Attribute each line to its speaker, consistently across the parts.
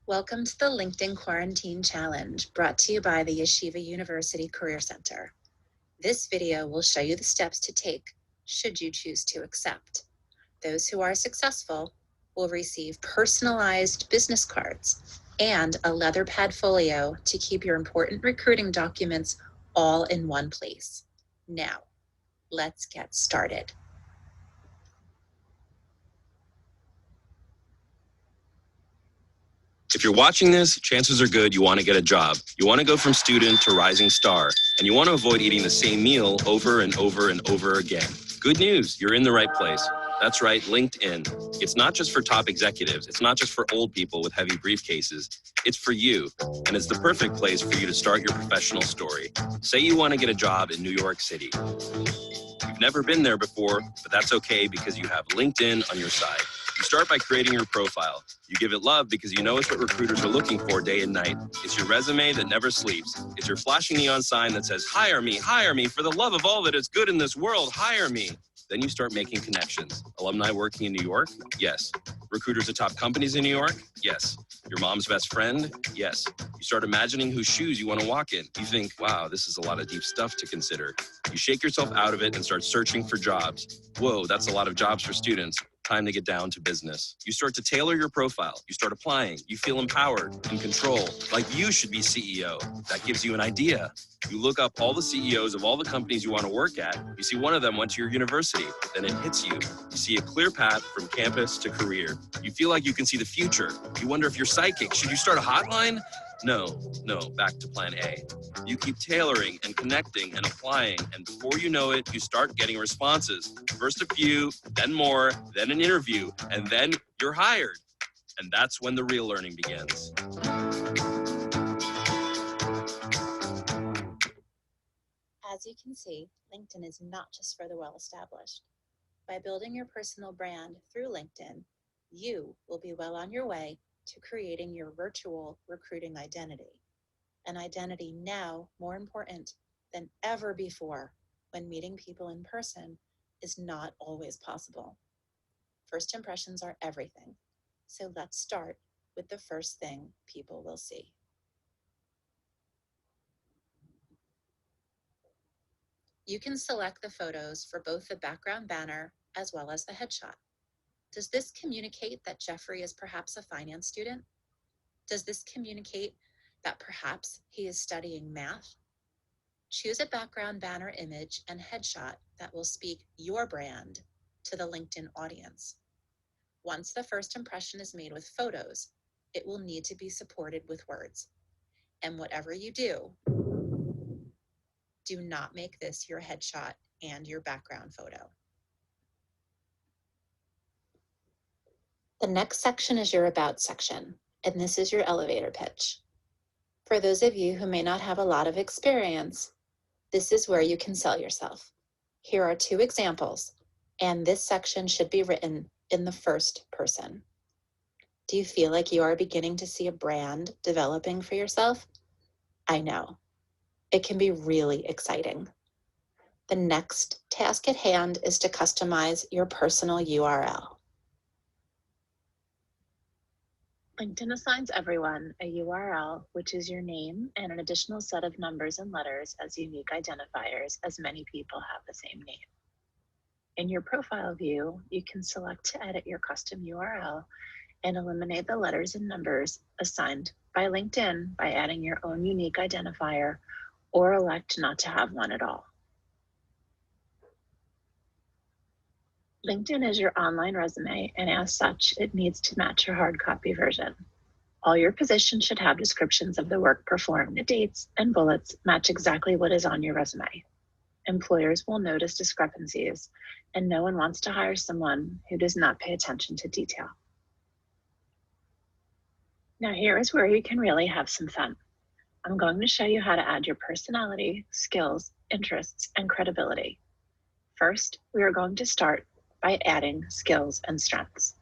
Speaker 1: Welcome to the LinkedIn Quarantine Challenge, brought to you by the Yeshiva University Career Center. This video will show you the steps to take should you choose to accept. Those who are successful will receive personalized business cards and a leather pad folio to keep your important recruiting documents all in one place. Now, let's get started.
Speaker 2: If you're watching this, chances are good you want to get a job. You want to go from student to rising star, and you want to avoid eating the same meal over and over and over again. Good news, you're in the right place. That's right, LinkedIn. It's not just for top executives. It's not just for old people with heavy briefcases. It's for you, and it's the perfect place for you to start your professional story. Say you want to get a job in New York City. You've never been there before, but that's okay because you have LinkedIn on your side. You start by creating your profile. You give it love because you know it's what recruiters are looking for day and night. It's your resume that never sleeps. It's your flashing neon sign that says, hire me, for the love of all that is good in this world, hire me. Then you start making connections. Alumni working in New York? Yes. Recruiters at top companies in New York? Yes. Your mom's best friend? Yes. You start imagining whose shoes you want to walk in. You think, wow, this is a lot of deep stuff to consider. You shake yourself out of it and start searching for jobs. Whoa, that's a lot of jobs for students. Time to get down to business. You start to tailor your profile. You start applying. You feel empowered, in control, like you should be CEO. That gives you an idea. You look up all the CEOs of all the companies you want to work at. You see one of them went to your university. Then it hits you. You see a clear path from campus to career. You feel like you can see the future. You wonder if you're psychic. Should you start a hotline? No, back to plan A. You keep tailoring and connecting and applying, and before you know it, you start getting responses. First a few, then more, then an interview, and then you're hired. And that's when the real learning begins.
Speaker 1: As you can see, LinkedIn is not just for the well-established. By building your personal brand through LinkedIn, you will be well on your way to creating your virtual recruiting identity. An identity now more important than ever before when meeting people in person is not always possible. First impressions are everything, so let's start with the first thing people will see. You can select the photos for both the background banner as well as the headshot. Does this communicate that Jeffrey is perhaps a finance student? Does this communicate that perhaps he is studying math? Choose a background banner image and headshot that will speak your brand to the LinkedIn audience. Once the first impression is made with photos, it will need to be supported with words. And whatever you do not make this your headshot and your background photo. The next section is your About section, and this is your elevator pitch. For those of you who may not have a lot of experience, this is where you can sell yourself. Here are 2 examples, and this section should be written in the first person. Do you feel like you are beginning to see a brand developing for yourself? I know. It can be really exciting. The next task at hand is to customize your personal URL. LinkedIn assigns everyone a URL, which is your name and an additional set of numbers and letters as unique identifiers, as many people have the same name. In your profile view, you can select to edit your custom URL and eliminate the letters and numbers assigned by LinkedIn by adding your own unique identifier, or elect not to have one at all. LinkedIn is your online resume, and as such, it needs to match your hard copy version. All your positions should have descriptions of the work performed. The dates and bullets match exactly what is on your resume. Employers will notice discrepancies, and no one wants to hire someone who does not pay attention to detail. Now here is where you can really have some fun. I'm going to show you how to add your personality, skills, interests, and credibility. First, we are going to start by adding skills and strengths.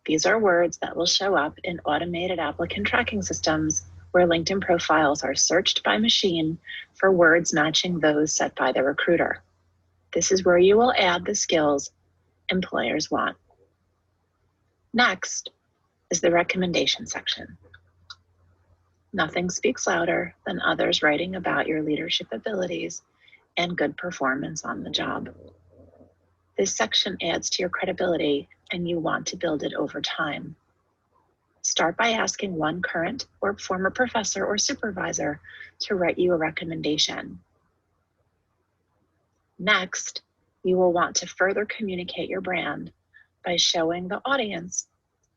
Speaker 1: These are words that will show up in automated applicant tracking systems where LinkedIn profiles are searched by machine for words matching those set by the recruiter. This is where you will add the skills employers want. Next is the recommendation section. Nothing speaks louder than others writing about your leadership abilities and good performance on the job. This section adds to your credibility, and you want to build it over time. Start by asking one current or former professor or supervisor to write you a recommendation. Next, you will want to further communicate your brand by showing the audience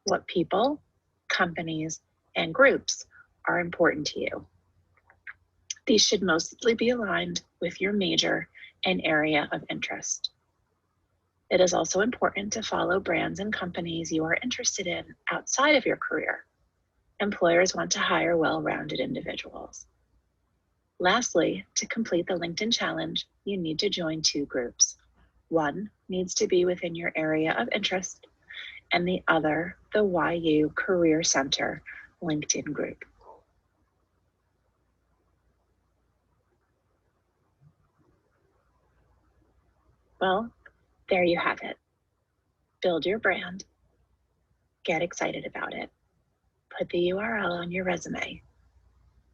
Speaker 1: what people, companies, and groups are important to you. These should mostly be aligned with your major and area of interest. It is also important to follow brands and companies you are interested in outside of your career. Employers want to hire well-rounded individuals. Lastly, to complete the LinkedIn challenge, you need to join 2 groups. One needs to be within your area of interest, and the other, the YU Career Center LinkedIn group. Well, there you have it. Build your brand, get excited about it, put the URL on your resume,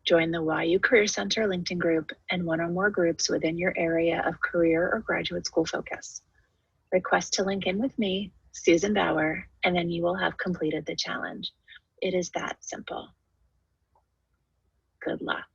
Speaker 1: join the YU Career Center LinkedIn group and one or more groups within your area of career or graduate school focus. Request to link in with me, Susan Bauer, and then you will have completed the challenge. It is that simple. Good luck.